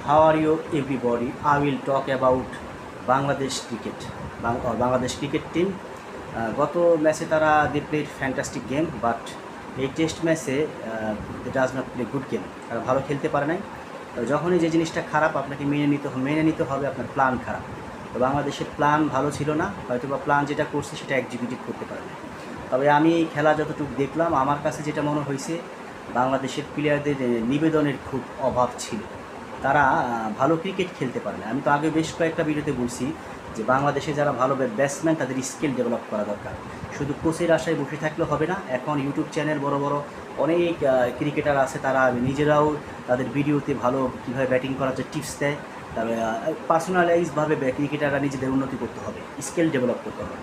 How are you, everybody? I will talk about Bangladesh cricket. Bangladesh cricket team. গত ম্যাচে তারা they played fantastic game, but এই test ম্যাচে they does not play good game. তারা ভালো খেলতে পারে নাই। যখনই যে জিনিসটা খারাপ আপনাকে মেনে নিতে হবে আপনার প্ল্যান খারাপ। তো বাংলাদেশের প্ল্যান ভালো ছিল না, হয়তো বা প্ল্যান যেটা করছে সেটা এক্সিকিউটিভ করতে পারে না। তবে আমি খেলা যতটুকু দেখলাম, আমার কাছে যেটা মনে হয়েছে বাংলাদেশের প্লেয়ারদের নিবেদনের খুব অভাব ছিল। তারা ভালো ক্রিকেট খেলতে পারে না। আমি তো আগে বেশ কয়েকটা ভিডিওতে বলছি যে বাংলাদেশে যারা ভালো ব্যাটসম্যান তাদের স্কিল ডেভেলপ করা দরকার। শুধু কোচের আশায় বসে থাকলে হবে না। এখন ইউটিউব চ্যানেল বড় বড় অনেক ক্রিকেটার আছে, তারা নিজেরাও তাদের ভিডিওতে ভালো কীভাবে ব্যাটিং করার যে টিপস দেয়। তবে পার্সোনালাইজভাবে ক্রিকেটাররা নিজেদের উন্নতি করতে হবে, স্কিল ডেভেলপ করতে হবে।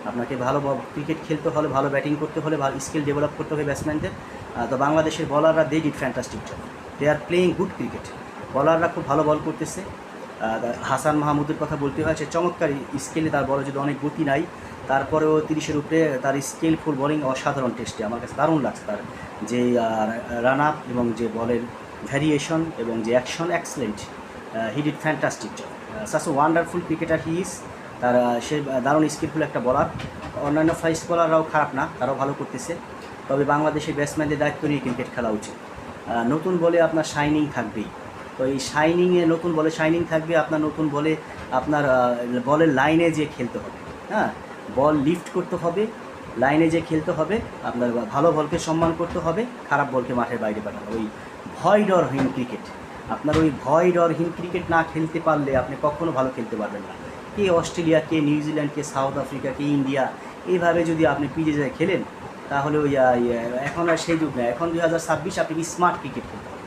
আপনাকে ভালো ক্রিকেট খেলতে হলে, ভালো ব্যাটিং করতে হলে ভালো স্কিল ডেভেলপ করতে হবে ব্যাটসম্যানদের। তো বাংলাদেশের বলাররা they did fantastic job, they are playing good cricket. বলাররা খুব ভালো বল করতেছে। হাসান মাহমুদের কথা বলতে হয়, সে চমৎকার স্কিলে, তার বলে যদি অনেক গতি নাই তারপরেও 30-এর উপরে তার স্কিলফুল বোলিং অসাধারণ টেস্টে আমার কাছে দারুণ লাগছে। তার যে রান আপ এবং যে বলের ভ্যারিয়েশন এবং যে action excellent, he did fantastic job. Such a wonderful cricketer he is. তার সে দারুণ স্কিলফুল একটা বলার। অন্যান্য ফাস্ট বলাররাও খারাপ না, তারাও ভালো করতেছে। তবে বাংলাদেশের ব্যাটসম্যানদের দায়িত্ব নিয়ে ক্রিকেট খেলা উচিত। নতুন বলে আপনার শাইনিং থাকবেই। তো এই শাইনিংয়ে নতুন বলে শাইনিং থাকবে, আপনার নতুন বলে আপনার বলের লাইনে যে খেলতে হবে। হ্যাঁ, বল লিফট করতে হবে, লাইনে যে খেলতে হবে। আপনার ভালো বলকে সম্মান করতে হবে, খারাপ বলকে মাঠের বাইরে পাঠানো। ওই ভয় ডরহীন ক্রিকেট, আপনার ওই ভয় ডরহীন ক্রিকেট না খেলতে পারলে আপনি কখনো ভালো খেলতে পারবেন না। কে অস্ট্রেলিয়া, কে নিউজিল্যান্ড, কে সাউথ আফ্রিকা, কে ইন্ডিয়া, এইভাবে যদি আপনি পিজে যায় খেলেন তাহলে ওই এখন আর সেই যুগ না। এখন 2026 আপনাকে স্মার্ট ক্রিকেট খেলতে হবে।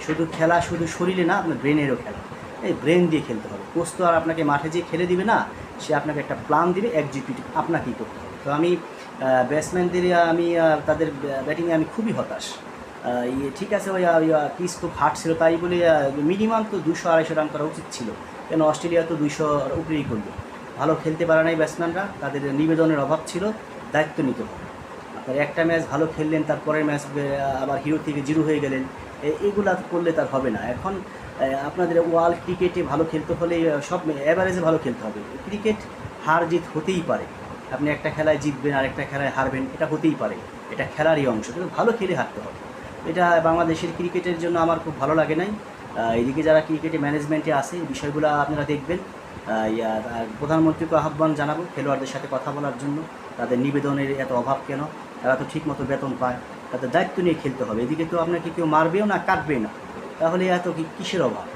শুধু খেলা শুধু শরীরে না, আপনার ব্রেনেরও খেলা। এই ব্রেন দিয়ে খেলতে হবে। কোচ তো আর আপনাকে মাঠে যেয়ে খেলে দিবে না, সে আপনাকে একটা প্ল্যান দিবে, এক্সিকিউটিভ আপনাকেই করতে হবে। তো আমি ব্যাটসম্যানদের আমি তাদের ব্যাটিংয়ে আমি খুবই হতাশ। ঠিক আছে, ওই পিচ খুব হার্ড ছিল, তাই বলে মিনিমাম তো 200-250 রান করা উচিত ছিল। কেন অস্ট্রেলিয়া তো 200-র উপরেই করলো। ভালো খেলতে পারে নাই ব্যাটসম্যানরা, তাদের নিবেদনের অভাব ছিল। দায়িত্ব নিতে হবে। আপনার একটা ম্যাচ ভালো খেললেন, তারপরের ম্যাচ আবার হিরো থেকে জিরো হয়ে গেলেন, এগুলা করলে তার হবে না। এখন আপনাদের ওয়ার্ল্ড ক্রিকেটে ভালো খেলতে হলে সব অ্যাভারেজে ভালো খেলতে হবে। ক্রিকেট হার জিত হতেই পারে, আপনি একটা খেলায় জিতবেন আর একটা খেলায় হারবেন, এটা হতেই পারে, এটা খেলারই অংশ। কিন্তু ভালো খেলে হারতে হবে। এটা বাংলাদেশের ক্রিকেটের জন্য আমার খুব ভালো লাগে নাই। এদিকে যারা ক্রিকেটে ম্যানেজমেন্টে আছে এই বিষয়গুলো আপনারা দেখবেন। প্রধানমন্ত্রীকে আহ্বান জানাবো খেলোয়াড়দের সাথে কথা বলার জন্য। তাদের নিবেদনের এত অভাব কেন? তারা তো ঠিকমতো বেতন পায়, তাদের দায়িত্ব নিয়ে খেলতে হবে। এদিকে তো আপনাকে কেউ মারবেও না, কাটবে না, তাহলে এত কিসের অভাব?